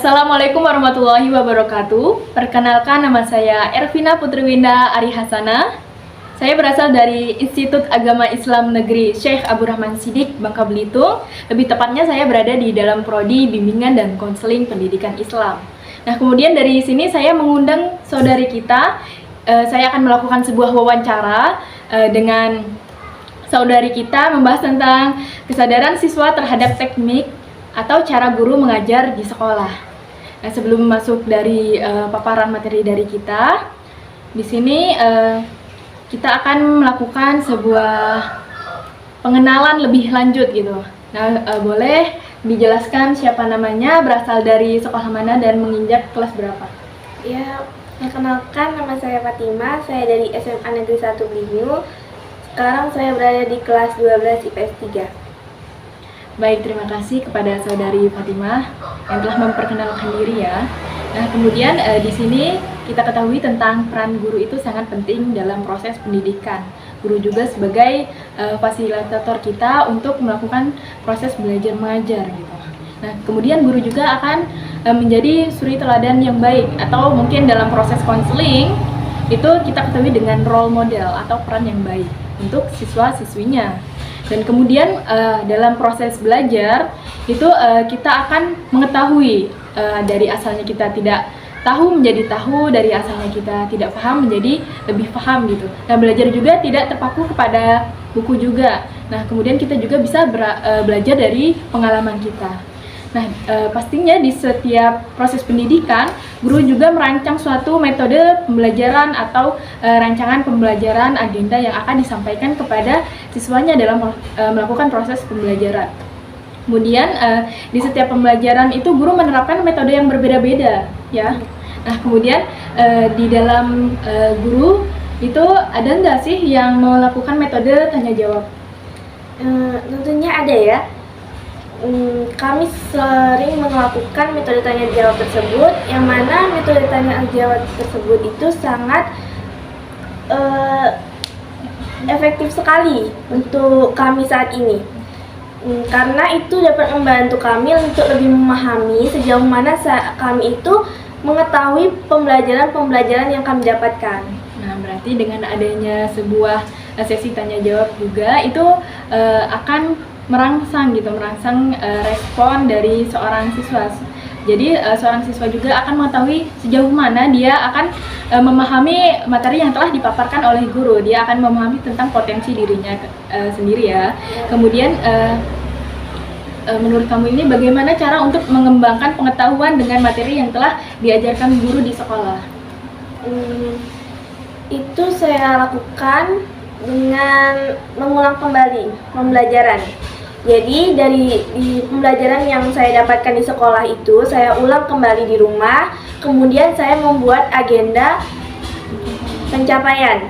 Assalamualaikum warahmatullahi wabarakatuh. Perkenalkan, nama saya Ervina Putriwinda Ari Hasana. Saya berasal dari Institut Agama Islam Negeri Syekh Abdurrahman Siddiq, Bangka Belitung. Lebih tepatnya saya berada di dalam prodi Bimbingan dan Konseling Pendidikan Islam. Nah, kemudian dari sini saya mengundang saudari kita. Saya akan melakukan sebuah wawancara dengan saudari kita membahas tentang kesadaran siswa terhadap teknik atau cara guru mengajar di sekolah. Nah, sebelum masuk dari paparan materi dari kita, di sini kita akan melakukan sebuah pengenalan lebih lanjut gitu. Nah, boleh dijelaskan siapa namanya, berasal dari sekolah mana, dan menginjak kelas berapa? Ya, perkenalkan, nama saya Fatima, saya dari SMA Negeri 1 Blinyu. Sekarang saya berada di kelas 12 IPS 3. Baik, terima kasih kepada saudari Fatimah yang telah memperkenalkan diri ya. Nah, kemudian di sini kita ketahui tentang peran guru itu sangat penting dalam proses pendidikan. Guru juga sebagai fasilitator kita untuk melakukan proses belajar mengajar gitu. Nah, kemudian guru juga akan menjadi suri teladan yang baik, atau mungkin dalam proses konseling itu kita ketahui dengan role model atau peran yang baik untuk siswa-siswinya. Dan kemudian dalam proses belajar itu kita akan mengetahui dari asalnya kita tidak tahu menjadi tahu, dari asalnya kita tidak paham menjadi lebih paham gitu. Nah, belajar juga tidak terpaku kepada buku juga. Nah, kemudian kita juga bisa belajar dari pengalaman kita. Nah, pastinya di setiap proses pendidikan, guru juga merancang suatu metode pembelajaran atau rancangan pembelajaran agenda yang akan disampaikan kepada siswanya dalam melakukan proses pembelajaran. Kemudian di setiap pembelajaran itu guru menerapkan metode yang berbeda-beda, ya. Nah, kemudian di dalam guru itu ada nggak sih yang melakukan metode tanya jawab? Tentunya ada ya. Kami sering melakukan metode tanya jawab tersebut, yang mana metode tanya jawab tersebut itu sangat efektif sekali untuk kami saat ini, karena itu dapat membantu kami untuk lebih memahami sejauh mana kami itu mengetahui pembelajaran yang kami dapatkan. Nah, berarti dengan adanya sebuah sesi tanya jawab juga itu akan merangsang respon dari seorang siswa. Jadi seorang siswa juga akan mengetahui sejauh mana dia akan memahami materi yang telah dipaparkan oleh guru. Dia akan memahami tentang potensi dirinya sendiri ya. Kemudian menurut kamu ini bagaimana cara untuk mengembangkan pengetahuan dengan materi yang telah diajarkan guru di sekolah? Itu saya lakukan dengan mengulang kembali pembelajaran. Jadi di pembelajaran yang saya dapatkan di sekolah itu saya ulang kembali di rumah, kemudian saya membuat agenda pencapaian.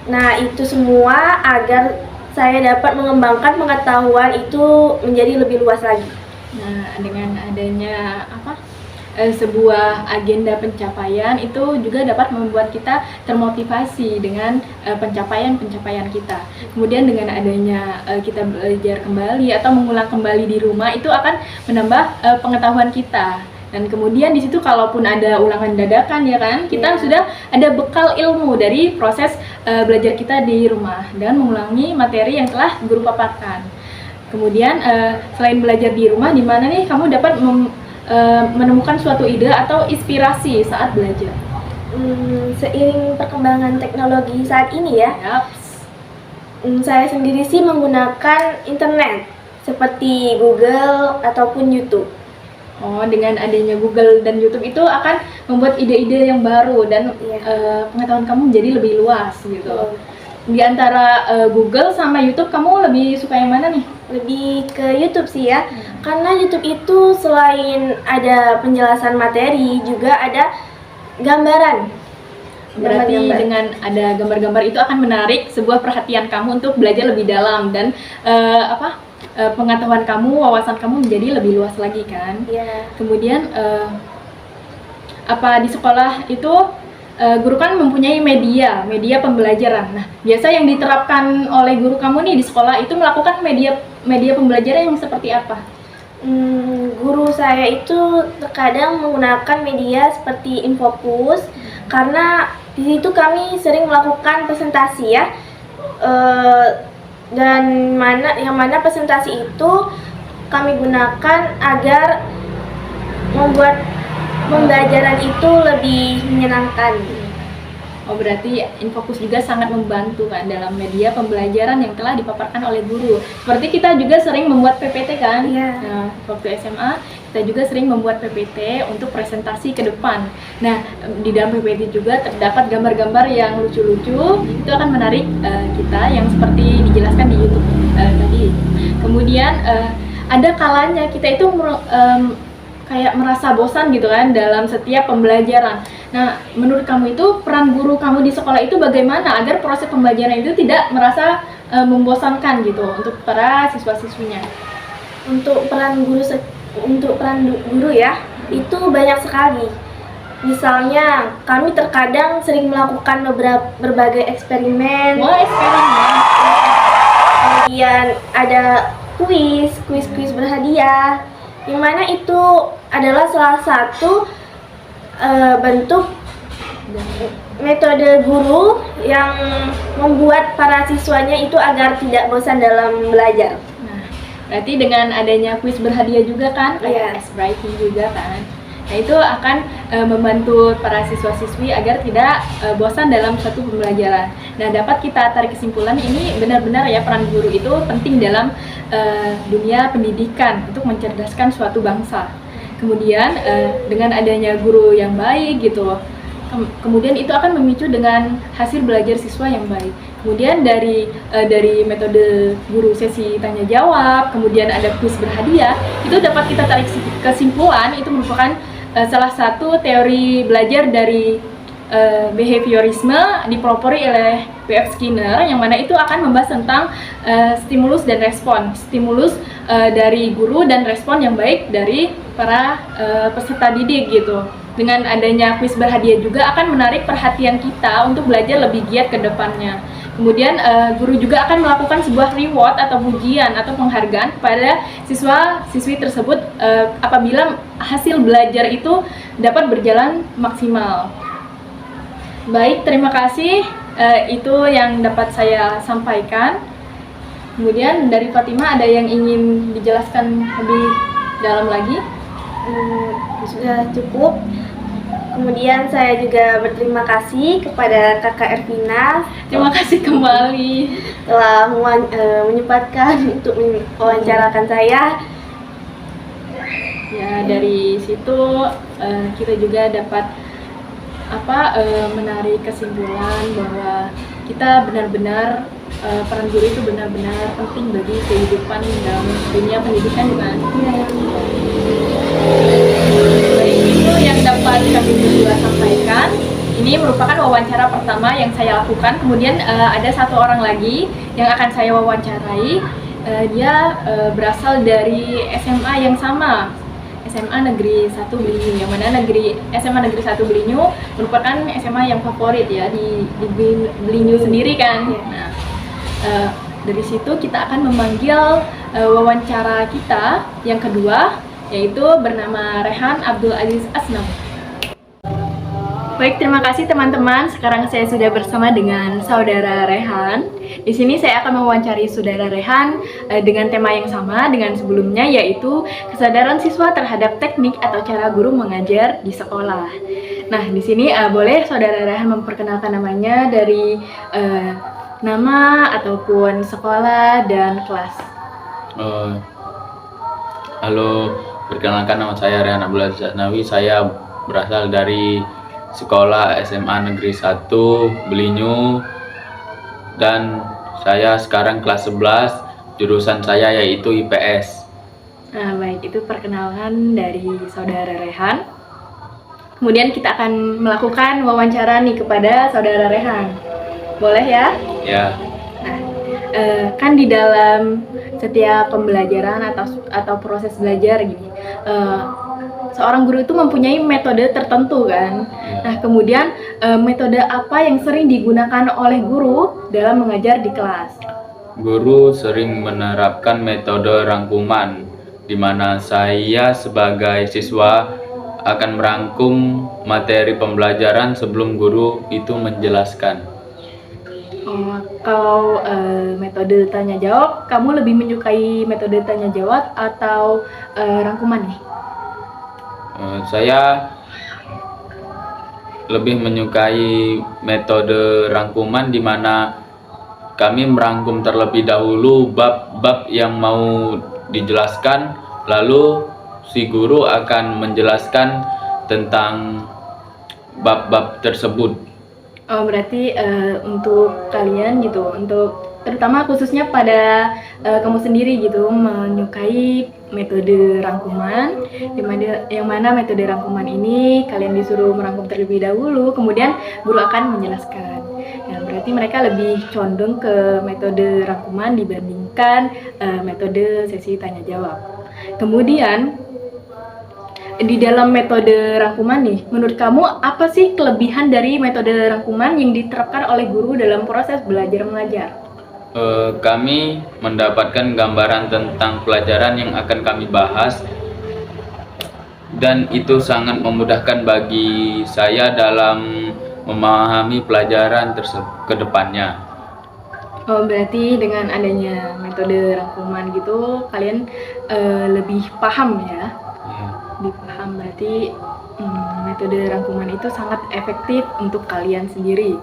Nah, itu semua agar saya dapat mengembangkan pengetahuan itu menjadi lebih luas lagi. Nah, dengan adanya sebuah agenda pencapaian itu juga dapat membuat kita termotivasi dengan pencapaian kita. Kemudian dengan adanya kita belajar kembali atau mengulang kembali di rumah itu akan menambah pengetahuan kita. Dan kemudian di situ kalaupun ada ulangan dadakan ya kan, kita sudah ada bekal ilmu dari proses belajar kita di rumah dan mengulangi materi yang telah guru paparkan. Kemudian selain belajar di rumah, di mana nih kamu dapat menemukan suatu ide atau inspirasi saat belajar? Seiring perkembangan teknologi saat ini ya, saya sendiri sih menggunakan internet seperti Google ataupun YouTube. Oh, dengan adanya Google dan YouTube itu akan membuat ide-ide yang baru dan pengetahuan kamu menjadi lebih luas gitu. Di antara Google sama YouTube, kamu lebih suka yang mana nih? Lebih ke YouTube sih ya, karena YouTube itu selain ada penjelasan materi, juga ada gambaran. Berarti dengan ada gambar-gambar itu akan menarik sebuah perhatian kamu untuk belajar lebih dalam dan pengetahuan kamu, wawasan kamu menjadi lebih luas lagi kan? Iya. Kemudian di sekolah itu guru kan mempunyai media pembelajaran. Nah, biasa yang diterapkan oleh guru kamu nih di sekolah itu melakukan media pembelajaran yang seperti apa? guru saya itu terkadang menggunakan media seperti Infopus karena di situ kami sering melakukan presentasi ya. Dan yang mana presentasi itu kami gunakan agar membuat pembelajaran itu lebih menyenangkan. Oh, berarti Infopus juga sangat membantu kan dalam media pembelajaran yang telah dipaparkan oleh guru. Seperti kita juga sering membuat PPT kan? Iya. Nah, waktu SMA kita juga sering membuat PPT untuk presentasi ke depan. Nah, di dalam PPT juga terdapat gambar-gambar yang lucu-lucu. Itu akan menarik kita yang seperti dijelaskan di YouTube tadi. Kemudian ada kalanya kita itu kayak merasa bosan gitu kan dalam setiap pembelajaran. Nah, menurut kamu itu peran guru kamu di sekolah itu bagaimana agar proses pembelajaran itu tidak merasa membosankan gitu untuk para siswa-siswinya? Untuk peran guru ya, itu banyak sekali. Misalnya, kami terkadang sering melakukan berbagai eksperimen. Wah, eksperimen. Kemudian ada kuis berhadiah, yang mana itu adalah salah satu bentuk metode guru yang membuat para siswanya itu agar tidak bosan dalam belajar. Nah, berarti dengan adanya kuis berhadiah juga kan, kayak Iya. ice breaking juga kan. Nah, itu akan membantu para siswa-siswi agar tidak bosan dalam suatu pembelajaran. Nah, dapat kita tarik kesimpulan ini benar-benar ya peran guru itu penting dalam dunia pendidikan untuk mencerdaskan suatu bangsa. Kemudian dengan adanya guru yang baik gitu, kemudian itu akan memicu dengan hasil belajar siswa yang baik. Kemudian dari metode guru sesi tanya jawab, kemudian ada kuis berhadiah, itu dapat kita tarik kesimpulan itu merupakan salah satu teori belajar dari behaviorisme dipelopori oleh B.F. Skinner, yang mana itu akan membahas tentang stimulus dan respon, stimulus dari guru dan respon yang baik dari para peserta didik gitu. Dengan adanya kuis berhadiah juga akan menarik perhatian kita untuk belajar lebih giat ke depannya. Kemudian guru juga akan melakukan sebuah reward atau pujian atau penghargaan kepada siswa-siswi tersebut apabila hasil belajar itu dapat berjalan maksimal. Baik, terima kasih. Itu yang dapat saya sampaikan. Kemudian dari Fatimah ada yang ingin dijelaskan lebih dalam lagi? Sudah cukup. Kemudian saya juga berterima kasih kepada Kakak Ervina. Terima kasih kembali Telah menyempatkan untuk mewawancarakan saya. Ya, dari situ kita juga dapat menarik kesimpulan bahwa kita benar-benar peran guru itu benar-benar penting bagi kehidupan dalam dunia pendidikan, kan? Ya. Baik, itu yang dapat kami berdua sampaikan. Ini merupakan wawancara pertama yang saya lakukan. Kemudian ada satu orang lagi yang akan saya wawancarai. Dia berasal dari SMA yang sama, SMA Negeri 1 Belinyu, yang mana SMA Negeri 1 Belinyu merupakan SMA yang favorit ya di Belinyu sendiri kan. Nah, dari situ kita akan memanggil wawancara kita yang kedua, yaitu bernama Rehan Abdul Aziz Asnam. Baik, terima kasih teman-teman. Sekarang saya sudah bersama dengan saudara Rehan. Di sini saya akan mewawancari saudara Rehan dengan tema yang sama dengan sebelumnya, yaitu kesadaran siswa terhadap teknik atau cara guru mengajar di sekolah. Nah, di sini boleh saudara Rehan memperkenalkan namanya dari nama ataupun sekolah dan kelas. Halo, perkenalkan nama saya Rehan Abdul Aziz Asnawi. Saya berasal dari Sekolah SMA Negeri 1 Belinyu dan saya sekarang kelas 11, jurusan saya yaitu IPS. Nah, baik, itu perkenalan dari saudara Rehan. Kemudian kita akan melakukan wawancara nih kepada saudara Rehan. Boleh ya? Ya. Nah, kan di dalam setiap pembelajaran atau proses belajar gini, seorang guru itu mempunyai metode tertentu kan. Nah, kemudian metode apa yang sering digunakan oleh guru dalam mengajar di kelas? Guru sering menerapkan metode rangkuman di mana saya sebagai siswa akan merangkum materi pembelajaran sebelum guru itu menjelaskan. Kalau metode tanya jawab, kamu lebih menyukai metode tanya jawab atau rangkuman nih? Saya lebih menyukai metode rangkuman di mana kami merangkum terlebih dahulu bab-bab yang mau dijelaskan, lalu si guru akan menjelaskan tentang bab-bab tersebut. Oh, berarti untuk kalian gitu, untuk terutama khususnya pada kamu sendiri gitu, menyukai metode rangkuman, yang mana metode rangkuman ini kalian disuruh merangkum terlebih dahulu, kemudian guru akan menjelaskan. Nah, berarti mereka lebih condong ke metode rangkuman dibandingkan metode sesi tanya jawab. Kemudian di dalam metode rangkuman nih, menurut kamu apa sih kelebihan dari metode rangkuman yang diterapkan oleh guru dalam proses belajar mengajar? Kami mendapatkan gambaran tentang pelajaran yang akan kami bahas, dan itu sangat memudahkan bagi saya dalam memahami pelajaran tersebut ke depannya. Oh, berarti dengan adanya metode rangkuman gitu, kalian lebih paham ya? Ya. Lebih paham, berarti metode rangkuman itu sangat efektif untuk kalian sendiri.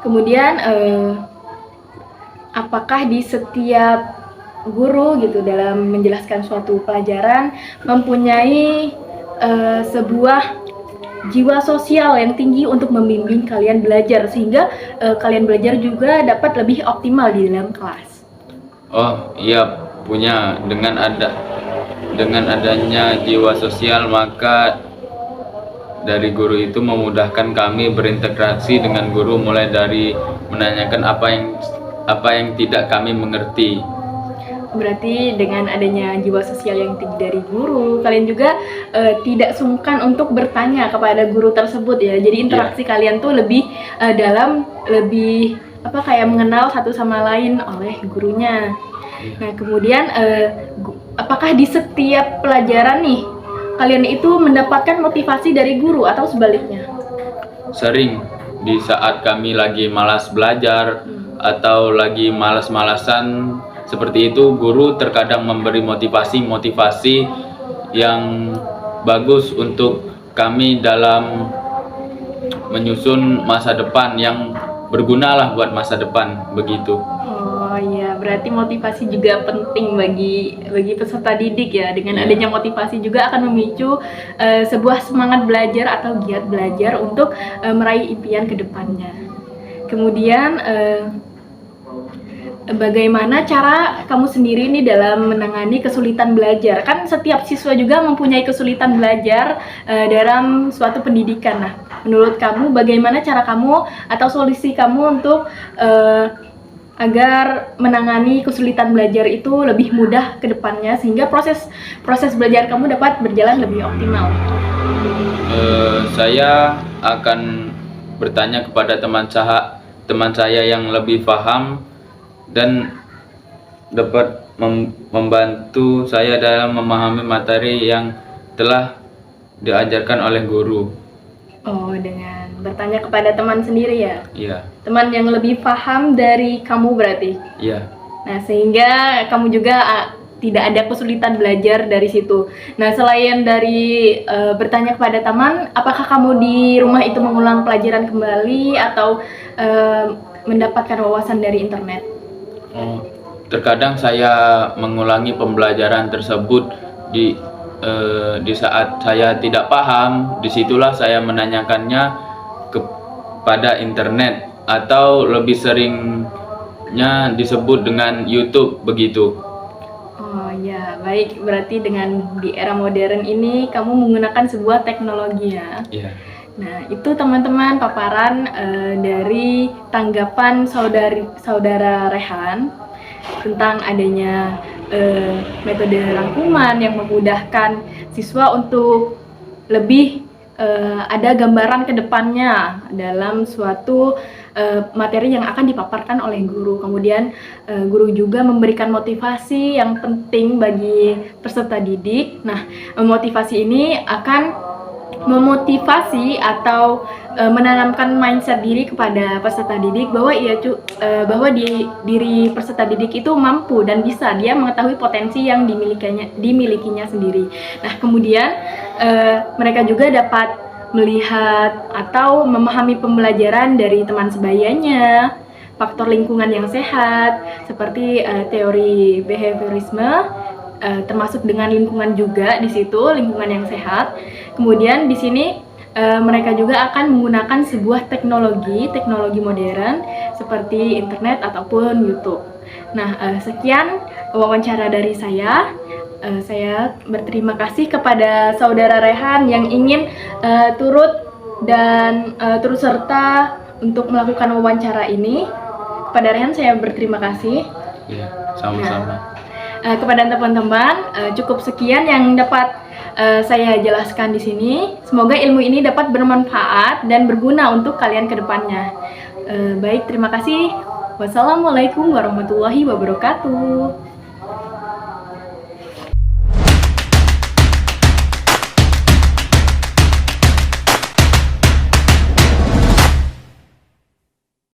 Kemudian apakah di setiap guru gitu dalam menjelaskan suatu pelajaran mempunyai sebuah jiwa sosial yang tinggi untuk membimbing kalian belajar sehingga kalian belajar juga dapat lebih optimal di dalam kelas? Oh iya, punya. Dengan adanya jiwa sosial, maka dari guru itu memudahkan kami berinteraksi dengan guru, mulai dari menanyakan apa yang tidak kami mengerti. Berarti dengan adanya jiwa sosial yang tinggi dari guru, kalian juga tidak sungkan untuk bertanya kepada guru tersebut ya. Jadi interaksi kalian tuh lebih dalam, lebih kayak mengenal satu sama lain oleh gurunya. Nah, kemudian apakah di setiap pelajaran nih kalian itu mendapatkan motivasi dari guru atau sebaliknya? Sering di saat kami lagi malas belajar atau lagi malas-malasan seperti itu, guru terkadang memberi motivasi yang bagus untuk kami dalam menyusun masa depan yang berguna lah buat masa depan, begitu. Oh iya, berarti motivasi juga penting bagi peserta didik ya. Dengan adanya motivasi juga akan memicu sebuah semangat belajar atau giat belajar untuk meraih impian ke depannya. Kemudian bagaimana cara kamu sendiri nih dalam menangani kesulitan belajar? Kan setiap siswa juga mempunyai kesulitan belajar dalam suatu pendidikan. Nah, menurut kamu bagaimana cara kamu atau solusi kamu untuk agar menangani kesulitan belajar itu lebih mudah ke depannya sehingga proses belajar kamu dapat berjalan lebih optimal? Saya akan bertanya kepada teman saya yang lebih paham dan dapat membantu saya dalam memahami materi yang telah diajarkan oleh guru. Oh, dengan bertanya kepada teman sendiri ya? Iya. Teman yang lebih paham dari kamu berarti? Iya. Nah, sehingga kamu juga tidak ada kesulitan belajar dari situ. Nah, selain dari bertanya kepada teman, apakah kamu di rumah itu mengulang pelajaran kembali atau mendapatkan wawasan dari internet? Terkadang saya mengulangi pembelajaran tersebut di saat saya tidak paham. Disitulah saya menanyakannya kepada internet atau lebih seringnya disebut dengan YouTube, begitu. Oh ya, baik. Berarti dengan di era modern ini kamu menggunakan sebuah teknologi ya? Iya. Nah, itu teman-teman paparan dari tanggapan saudara Rehan tentang adanya metode rangkuman yang memudahkan siswa untuk lebih ada gambaran ke depannya dalam suatu materi yang akan dipaparkan oleh guru. Kemudian guru juga memberikan motivasi yang penting bagi peserta didik. Nah, motivasi ini akan memotivasi atau menanamkan mindset diri kepada peserta didik bahwa bahwa diri peserta didik itu mampu dan bisa, dia mengetahui potensi yang dimilikinya sendiri. Nah, kemudian mereka juga dapat melihat atau memahami pembelajaran dari teman sebayanya, faktor lingkungan yang sehat seperti teori behaviorisme, termasuk dengan lingkungan juga di situ, lingkungan yang sehat. Kemudian di sini mereka juga akan menggunakan sebuah teknologi modern seperti internet ataupun YouTube. Nah, sekian wawancara dari saya. Saya berterima kasih kepada Saudara Rehan yang ingin turut serta untuk melakukan wawancara ini. Kepada Rehan saya berterima kasih. Iya, sama-sama. Kepada teman-teman, cukup sekian yang dapat saya jelaskan di sini. Semoga ilmu ini dapat bermanfaat dan berguna untuk kalian ke depannya. Baik, terima kasih. Wassalamualaikum warahmatullahi wabarakatuh.